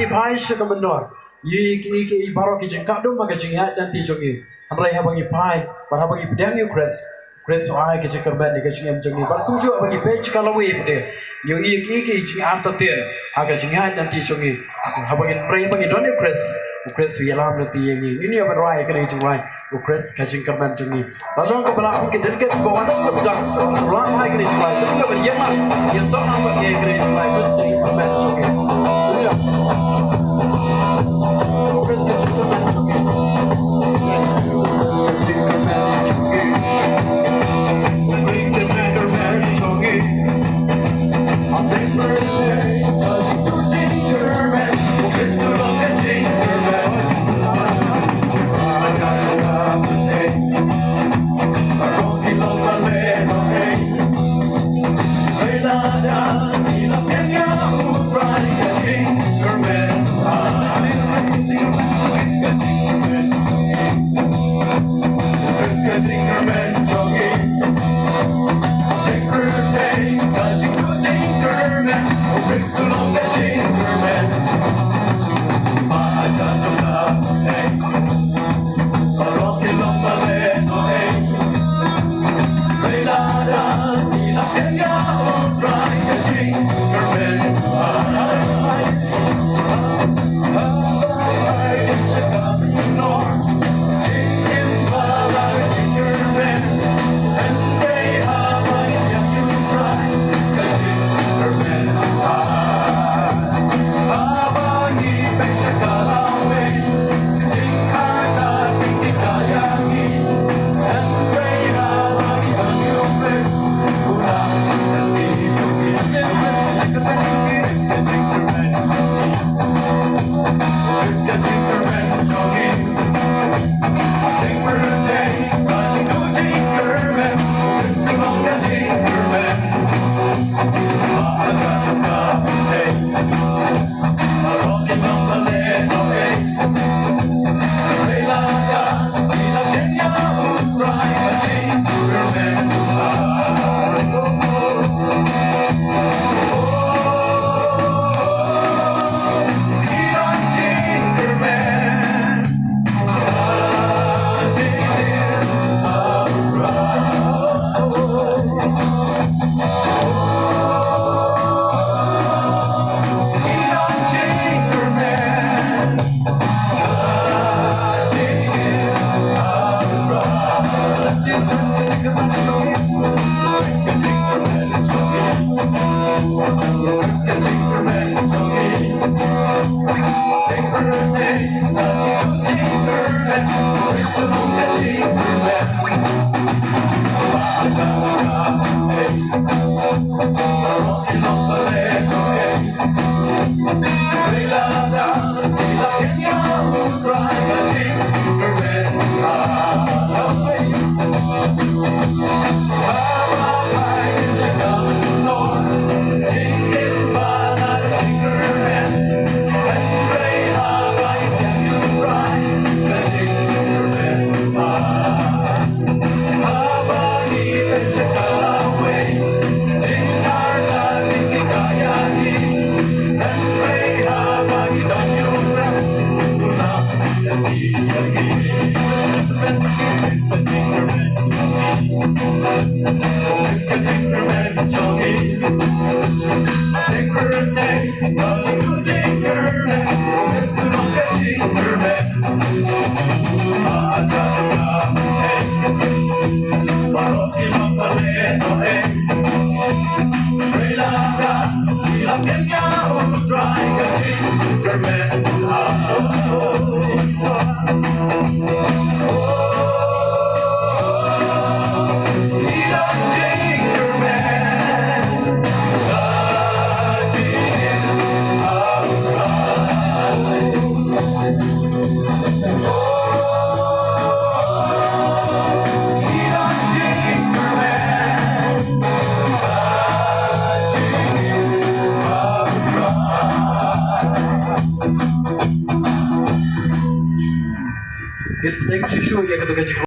pai shakamanor. Yi baro kijing kadum maka jingat dan tijongi. Andrai habangi pai, bar habangi pedang kres. Kres ai kijing kerban ni kijing em jongi. Bar kumju bagi page kalawi pede. Yo iki kijing arta ten. Aga jingat dan tijongi. Habangi pray bagi don kres. Kres yalam nanti yengi. Ini apa rai kena kijing rai. Kres kijing kerban jongi. Lalu ko bala ko kedekat bawa nak sedang. Ram hai kena kijing rai. Tapi apa yang mas? Ya sok apa yang kena kijing rai. Kres kijing kerban jongi. Ini apa? Kres kijing kerban jongi. Get the thing to show you.